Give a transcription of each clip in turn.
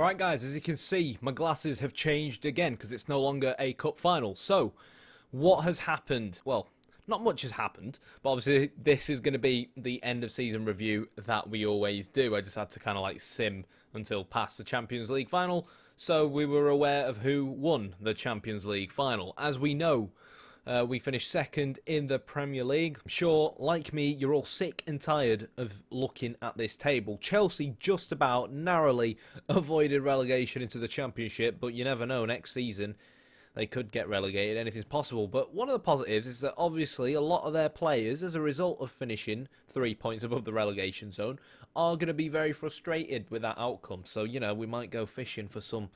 Alright guys, as you can see, my glasses have changed again because it's no longer a cup final. So, what has happened? Well, not much has happened, but obviously this is going to be the end of season review that we always do. I just had to kind of like sim until past the Champions League final, so we were aware of who won the Champions League final. As we know, we finished second in the Premier League. I'm sure, like me, you're all sick and tired of looking at this table. Chelsea just about narrowly avoided relegation into the Championship, but you never know, next season they could get relegated, anything's possible. But one of the positives is that obviously a lot of their players, as a result of finishing 3 points above the relegation zone, are going to be very frustrated with that outcome. So, you know, we might go fishing for some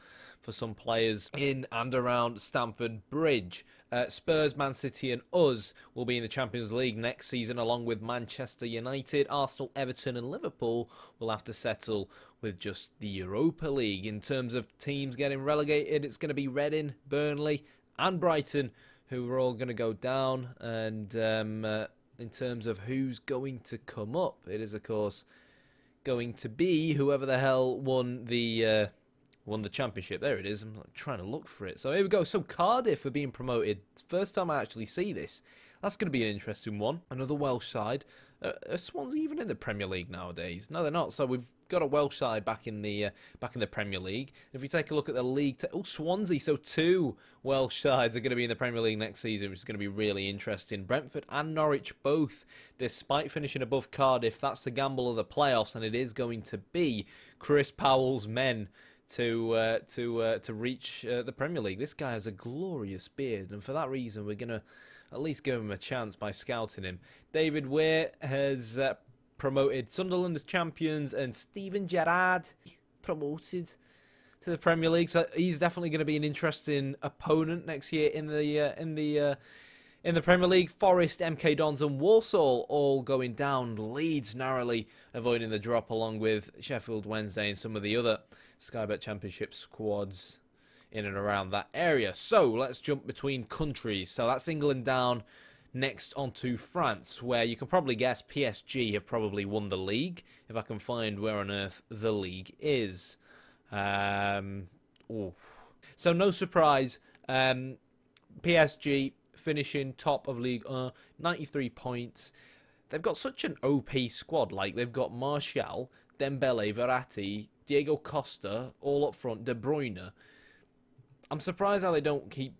players in and around Stamford Bridge. Spurs, Man City and us will be in the Champions League next season, along with Manchester United. Arsenal, Everton and Liverpool will have to settle with just the Europa League. In terms of teams getting relegated, it's going to be Reading, Burnley and Brighton, who are all going to go down. And in terms of who's going to come up, it is, of course, going to be whoever the hell won the Championship. There it is. I'm trying to look for it. So here we go. So Cardiff are being promoted. First time I actually see this. That's going to be an interesting one. Another Welsh side. Are Swansea even in the Premier League nowadays? No, they're not. So we've got a Welsh side back in the Premier League. If we take a look at the league, Swansea. So two Welsh sides are going to be in the Premier League next season, which is going to be really interesting. Brentford and Norwich both, despite finishing above Cardiff, that's the gamble of the playoffs, and it is going to be Chris Powell's men to reach the Premier League. This guy has a glorious beard, and for that reason, we're going to at least give him a chance by scouting him. David Weir has promoted Sunderland as champions, and Steven Gerrard promoted to the Premier League. So he's definitely going to be an interesting opponent next year in the Premier League. Forest, MK Dons and Walsall all going down. Leeds narrowly avoiding the drop, along with Sheffield Wednesday and some of the other Sky Bet Championship squads in and around that area. So let's jump between countries. So that's England down. Next onto France, where you can probably guess PSG have probably won the league, if I can find where on earth the league is. So no surprise, PSG finishing top of League 93 points. They've got such an OP squad. Like, they've got Martial, Dembele, Verratti, Diego Costa, all up front, De Bruyne. I'm surprised how they don't keep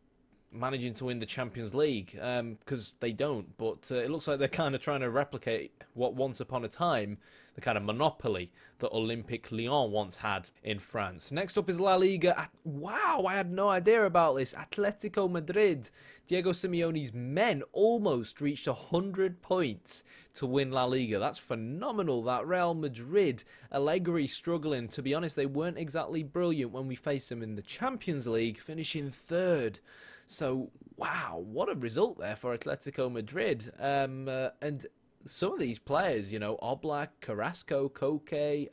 managing to win the Champions League, because they don't, but it looks like they're kind of trying to replicate what once upon a time, the kind of monopoly that Olympique Lyon once had in France. Next up is La Liga. Wow, I had no idea about this. Atletico Madrid, Diego Simeone's men almost reached 100 points to win La Liga. That's phenomenal. That Real Madrid, Allegri struggling. To be honest, they weren't exactly brilliant when we faced them in the Champions League, finishing third. So, wow, what a result there for Atletico Madrid. And some of these players, you know, Oblak, Carrasco, Koke,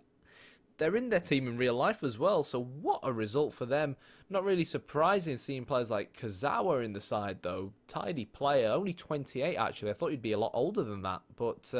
they're in their team in real life as well. So what a result for them. Not really surprising seeing players like Kazawa in the side, though. Tidy player, only 28 actually. I thought he'd be a lot older than that. But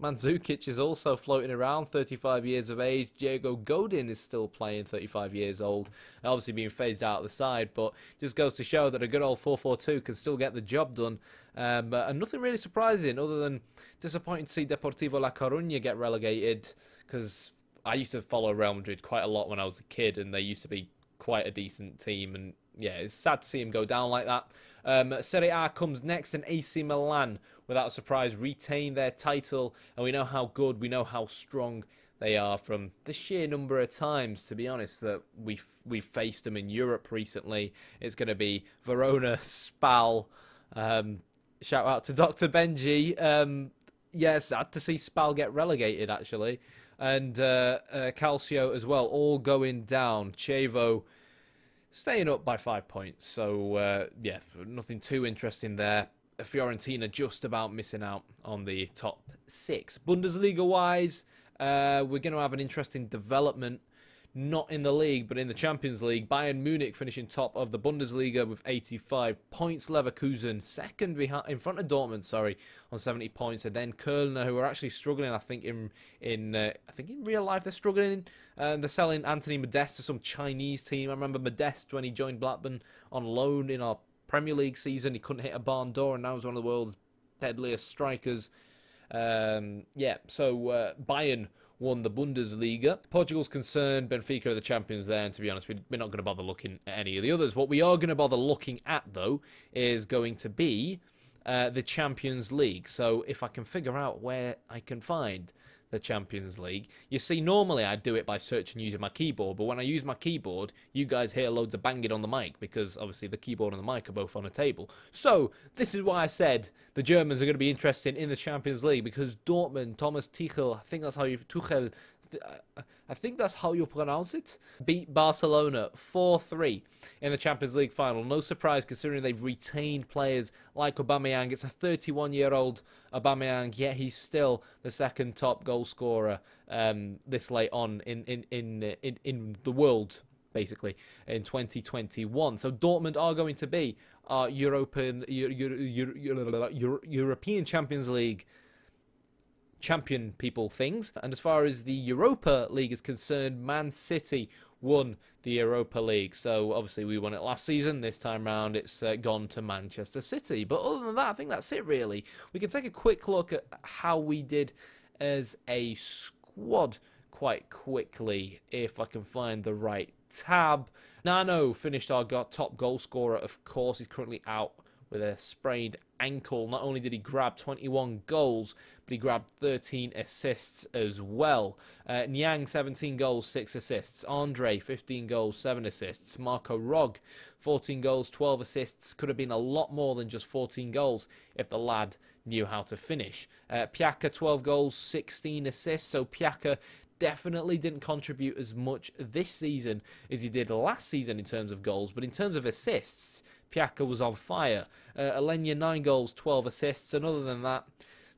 Mandzukic is also floating around, 35 years of age. Diego Godin is still playing, 35 years old. Obviously being phased out of the side, but just goes to show that a good old 4-4-2 can still get the job done. And nothing really surprising other than disappointing to see Deportivo La Coruña get relegated, because I used to follow Real Madrid quite a lot when I was a kid, and they used to be quite a decent team, and yeah, it's sad to see him go down like that. Serie A comes next, and AC Milan, without a surprise, retain their title, and we know how good, we know how strong they are from the sheer number of times, to be honest, that we've faced them in Europe recently. It's going to be Verona, Spal. Shout out to Dr. Benji. Yeah, sad to see Spal get relegated, actually. And Calcio as well, all going down. Chievo staying up by 5 points. So, yeah, nothing too interesting there. Fiorentina just about missing out on the top 6. Bundesliga-wise, we're going to have an interesting development. not in the league, but in the Champions League. Bayern Munich finishing top of the Bundesliga with 85 points. Leverkusen second behind, in front of Dortmund, sorry, on 70 points. And then Köln, who are actually struggling, I think in real life they're struggling. They're selling Anthony Modeste to some Chinese team. I remember Modeste when he joined Blackburn on loan in our Premier League season. He couldn't hit a barn door, and now he's one of the world's deadliest strikers. Bayern won the Bundesliga. Portugal's concerned, Benfica are the champions there, and to be honest, we're not going to bother looking at any of the others. What we are going to bother looking at, though, is going to be the Champions League. So if I can figure out where I can find the Champions League. You see, normally I do it by searching using my keyboard, but when I use my keyboard, you guys hear loads of banging on the mic, because obviously the keyboard and the mic are both on a table. So, this is why I said the Germans are going to be interested in the Champions League, because Dortmund, Thomas Tuchel, I think that's how you pronounce it, beat Barcelona 4-3 in the Champions League final. No surprise, considering they've retained players like Aubameyang. It's a 31-year-old Aubameyang, yet he's still the second top goal scorer this late on in the world, basically, in 2021. So Dortmund are going to be our European Champions League champion people things. And as far as the Europa League is concerned, Man City won the Europa League. So obviously we won it last season. This time round it's gone to Manchester City. But other than that, I think that's it really. We can take a quick look at how we did as a squad quite quickly, if I can find the right tab. Nano finished our top goal scorer, of course. He's currently out with a sprained ankle. Not only did he grab 21 goals, but he grabbed 13 assists as well. Nyang, 17 goals, 6 assists. Andre, 15 goals, 7 assists. Marco Rog, 14 goals, 12 assists. Could have been a lot more than just 14 goals if the lad knew how to finish. Piaka, 12 goals, 16 assists. So Piaka definitely didn't contribute as much this season as he did last season in terms of goals, but in terms of assists, Piaka was on fire. Alenya, 9 goals, 12 assists, and other than that,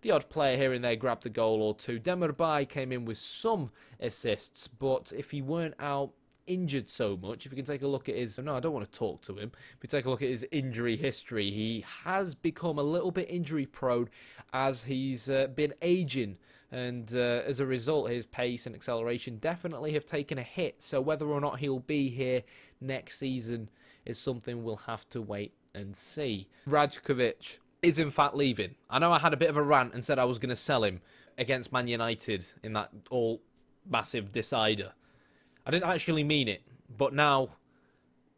the odd player here and there grabbed a goal or two. Demirbay came in with some assists, but if he weren't out injured so much, if you can take a look at his... No, I don't want to talk to him. If you take a look at his injury history, he has become a little bit injury prone as he's been aging. And as a result, his pace and acceleration definitely have taken a hit. So whether or not he'll be here next season is something we'll have to wait and see. Rajkovic is in fact leaving. I know I had a bit of a rant and said I was going to sell him against Man United in that all-massive decider. I didn't actually mean it, but now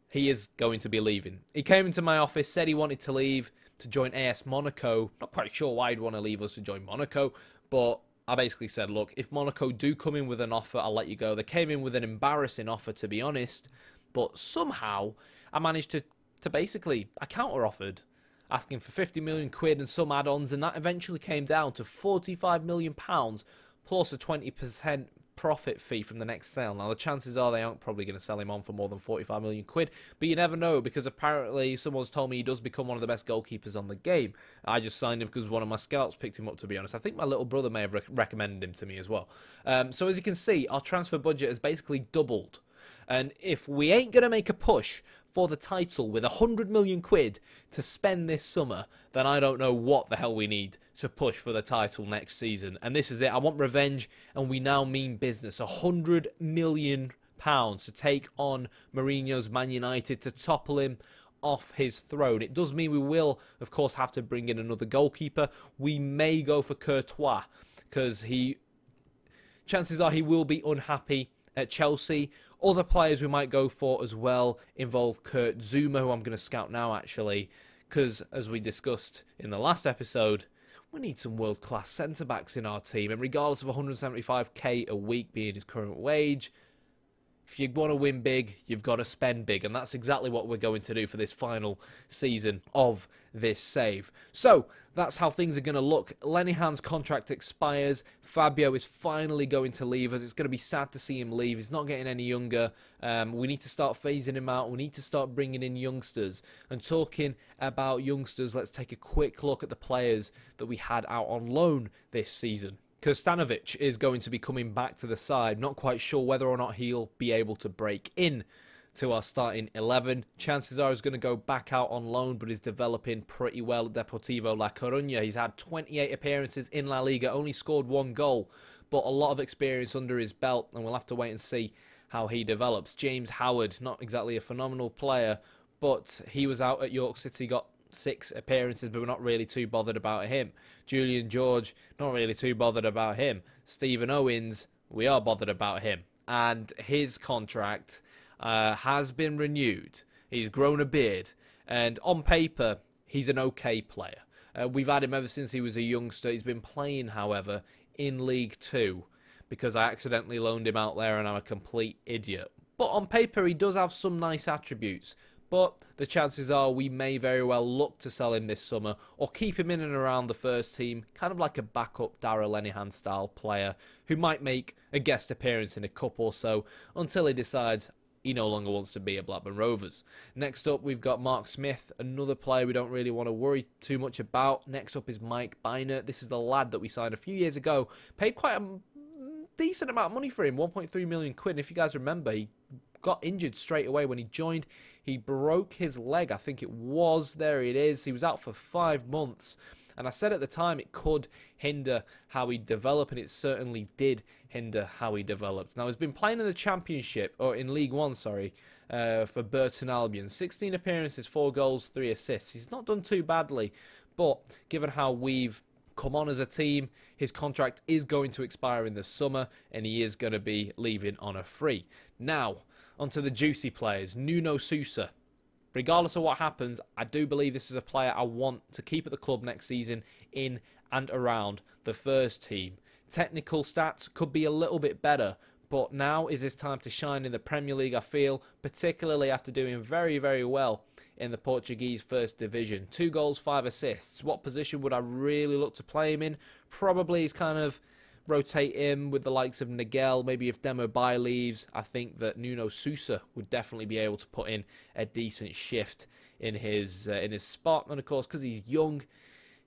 he is going to be leaving. He came into my office, said he wanted to leave to join AS Monaco. Not quite sure why he'd want to leave us to join Monaco, but I basically said, look, if Monaco do come in with an offer, I'll let you go. They came in with an embarrassing offer, to be honest, but somehow I managed to basically, I counter-offered, asking for 50 million quid and some add-ons, and that eventually came down to 45 million pounds plus a 20% profit fee from the next sale. Now, the chances are they aren't probably going to sell him on for more than 45 million quid, but you never know, because apparently someone's told me he does become one of the best goalkeepers on the game. I just signed him because one of my scouts picked him up, to be honest. I think my little brother may have recommended him to me as well. So as you can see, our transfer budget has basically doubled. And if we ain't going to make a push for the title with 100 million quid to spend this summer, then I don't know what the hell we need to push for the title next season. And this is it. I want revenge, and we now mean business. 100 million pounds to take on Mourinho's Man United, to topple him off his throne. It does mean we will, of course, have to bring in another goalkeeper. We may go for Courtois, because chances are he will be unhappy at Chelsea. Other players we might go for as well involve Kurt Zouma, who I'm going to scout now, actually, because, as we discussed in the last episode, we need some world-class centre-backs in our team, and regardless of 175k a week being his current wage, if you want to win big, you've got to spend big, and that's exactly what we're going to do for this final season of this save. So, that's how things are going to look. Lenihan's contract expires. Fabio is finally going to leave us. It's going to be sad to see him leave. He's not getting any younger. We need to start phasing him out. We need to start bringing in youngsters. And talking about youngsters, let's take a quick look at the players that we had out on loan this season. Krstanovic is going to be coming back to the side. Not quite sure whether or not he'll be able to break in to our starting 11. Chances are he's going to go back out on loan, but he's developing pretty well at Deportivo La Coruña. He's had 28 appearances in La Liga, only scored 1 goal, but a lot of experience under his belt, and we'll have to wait and see how he develops. James Howard, not exactly a phenomenal player, but he was out at York City, got 6 appearances, but we're not really too bothered about him. Julian George, not really too bothered about him. Stephen Owens, we are bothered about him. And his contract has been renewed. He's grown a beard, and on paper, he's an okay player. We've had him ever since he was a youngster. He's been playing, however, in League 2 because I accidentally loaned him out there and I'm a complete idiot. But on paper, he does have some nice attributes. But the chances are we may very well look to sell him this summer or keep him in and around the first team, kind of like a backup Darragh Lenihan style player who might make a guest appearance in a cup or so until he decides he no longer wants to be at Blackburn Rovers. Next up, we've got Mark Smith, another player we don't really want to worry too much about. Next up is Mike Biner. This is the lad that we signed a few years ago. Paid quite a decent amount of money for him, 1.3 million quid. And if you guys remember, he got injured straight away when he joined. He broke his leg, I think it was. There it is. He was out for 5 months. And I said at the time it could hinder how he developed, and it certainly did hinder how he developed. Now, he's been playing in the Championship, or in League One, sorry, for Burton Albion. 16 appearances, 4 goals, 3 assists. He's not done too badly, but given how we've come on as a team, his contract is going to expire in the summer, and he is going to be leaving on a free. Now, onto the juicy players. Nuno Sousa. Regardless of what happens, I do believe this is a player I want to keep at the club next season in and around the first team. Technical stats could be a little bit better, but now is his time to shine in the Premier League, I feel, particularly after doing very, very well in the Portuguese First Division. 2 goals, 5 assists. What position would I really look to play him in? Probably he's kind of rotate him with the likes of Nigel. Maybe if Demo Bay leaves, I think that Nuno Sousa would definitely be able to put in a decent shift in his spot. And of course, because he's young,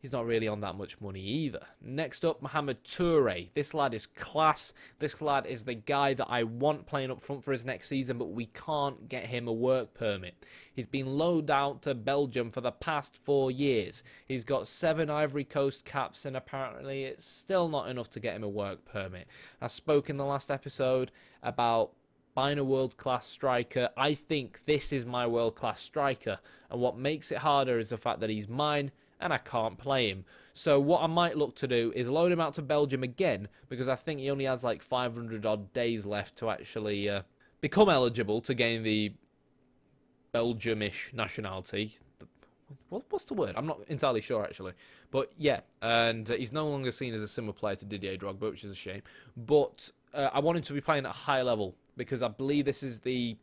he's not really on that much money either. Next up, Mohamed Toure. This lad is class. This lad is the guy that I want playing up front for his next season, but we can't get him a work permit. He's been loaned out to Belgium for the past 4 years. He's got 7 Ivory Coast caps, and apparently it's still not enough to get him a work permit. I spoke in the last episode about buying a world-class striker. I think this is my world-class striker, and what makes it harder is the fact that he's mine, and I can't play him. So what I might look to do is loan him out to Belgium again, because I think he only has like 500 odd days left to actually become eligible to gain the Belgium-ish nationality. What's the word? I'm not entirely sure, actually. But yeah, and he's no longer seen as a similar player to Didier Drogba, which is a shame. But I want him to be playing at a high level, because I believe this is the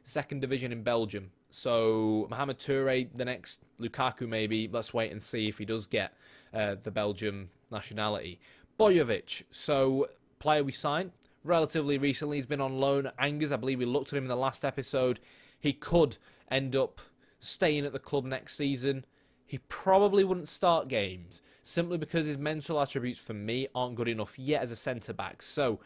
2nd division in Belgium. So Mohamed Toure, the next Lukaku maybe. Let's wait and see if he does get the Belgium nationality. Bojovic, so player we signed relatively recently. He's been on loan at Angers. I believe we looked at him in the last episode. He could end up staying at the club next season. He probably wouldn't start games simply because his mental attributes for me aren't good enough yet as a centre-back. So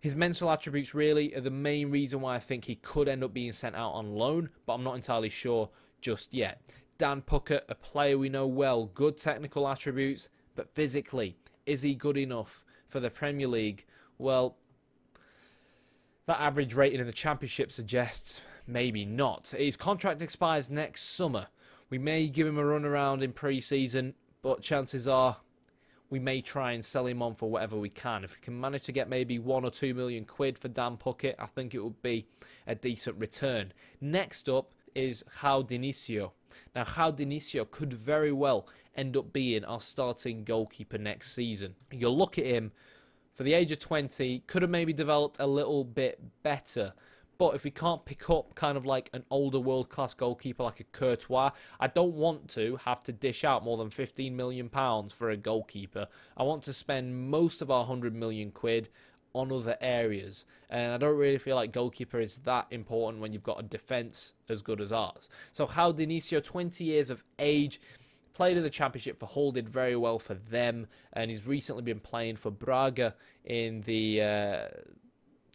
his mental attributes really are the main reason why I think he could end up being sent out on loan, but I'm not entirely sure just yet. Dan Puckett, a player we know well, good technical attributes, but physically, is he good enough for the Premier League? Well, that average rating in the Championship suggests maybe not. His contract expires next summer. We may give him a run around in pre-season, but chances are we may try and sell him on for whatever we can. If we can manage to get maybe 1 or 2 million quid for Dan Puckett, I think it would be a decent return. Next up is João Dinicio. Now, João Dinicio could very well end up being our starting goalkeeper next season. You'll look at him, for the age of 20, could have maybe developed a little bit better. But if we can't pick up kind of like an older world-class goalkeeper like a Courtois, I don't want to have to dish out more than £15 million for a goalkeeper. I want to spend most of our 100 million quid on other areas. And I don't really feel like goalkeeper is that important when you've got a defence as good as ours. So João Dinicio, 20 years of age, played in the Championship for Hull, did very well for them, and he's recently been playing for Braga in the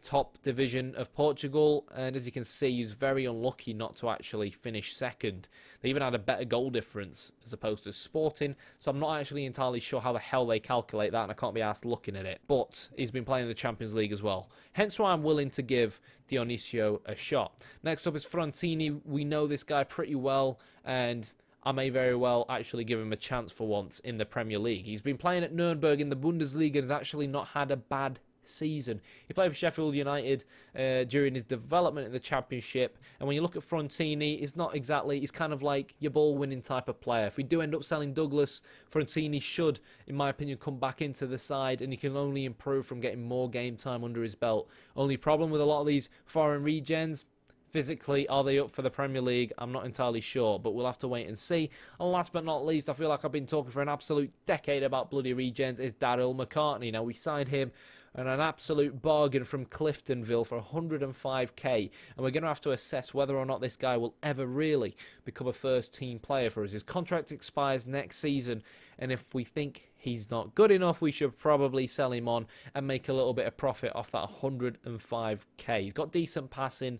top division of Portugal, and as you can see, he's very unlucky not to actually finish second. They even had a better goal difference as opposed to Sporting, so I'm not actually entirely sure how the hell they calculate that, and I can't be asked looking at it. But he's been playing in the Champions League as well, hence why I'm willing to give Dionisio a shot. Next up is Frontini. We know this guy pretty well, and I may very well actually give him a chance for once in the Premier League. He's been playing at Nuremberg in the Bundesliga and has actually not had a bad season. He played for Sheffield United during his development in the Championship, and when you look at Frontini, he's kind of like your ball-winning type of player. If we do end up selling Douglas, Frontini should, in my opinion, come back into the side, and he can only improve from getting more game time under his belt. Only problem with a lot of these foreign regens, physically, are they up for the Premier League? I'm not entirely sure, but we'll have to wait and see. And last but not least, I feel like I've been talking for an absolute decade about bloody regens, is Daryl McCartney. Now, we signed him and an absolute bargain from Cliftonville for 105k, and we're going to have to assess whether or not this guy will ever really become a first-team player for us. His contract expires next season, and if we think he's not good enough, we should probably sell him on and make a little bit of profit off that 105k. He's got decent passing,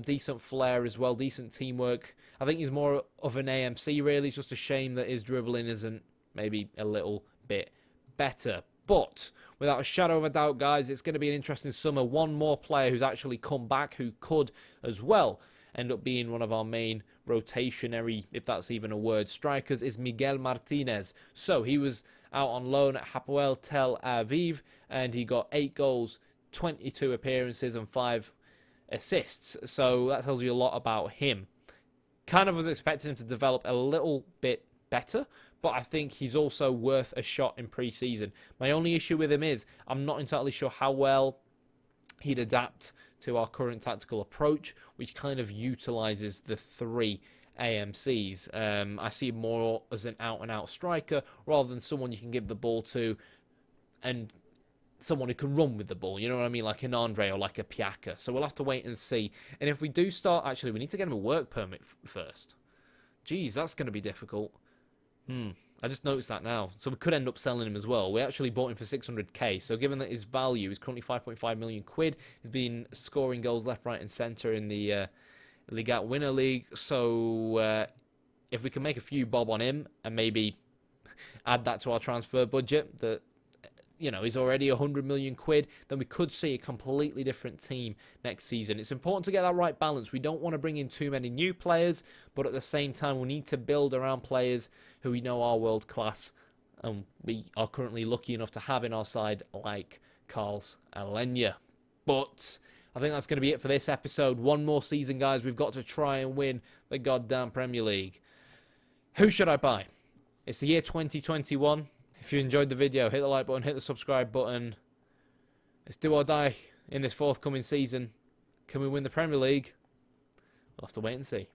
decent flair as well, decent teamwork. I think he's more of an AMC, really. It's just a shame that his dribbling isn't maybe a little bit better. But without a shadow of a doubt, guys, it's going to be an interesting summer. One more player who's actually come back who could as well end up being one of our main rotationary, if that's even a word, strikers is Miguel Martinez. So he was out on loan at Hapoel Tel Aviv, and he got 8 goals, 22 appearances and 5 assists. So that tells you a lot about him. Kind of was expecting him to develop a little bit better, but I think he's also worth a shot in pre-season. My only issue with him is I'm not entirely sure how well he'd adapt to our current tactical approach, which kind of utilises the 3 AMCs. I see him more as an out-and-out striker rather than someone you can give the ball to and someone who can run with the ball, you know what I mean, like an Andre or like a Piaka. So we'll have to wait and see. And if we do start, actually, we need to get him a work permit first. Jeez, that's going to be difficult. I just noticed that now. So we could end up selling him as well. We actually bought him for 600k. So given that his value is currently 5.5 million quid, he's been scoring goals left, right, and centre in the Liga Winner League. So if we can make a few bob on him and maybe add that to our transfer budget, that is already 100 million quid, then we could see a completely different team next season. It's important to get that right balance. We don't want to bring in too many new players, but at the same time, we need to build around players who we know are world class, and we are currently lucky enough to have in our side, like Carlos Alenia. But I think that's going to be it for this episode. One more season, guys. We've got to try and win the goddamn Premier League. Who should I buy? It's the year 2021. If you enjoyed the video, hit the like button, hit the subscribe button. Let's do or die in this forthcoming season. Can we win the Premier League? We'll have to wait and see.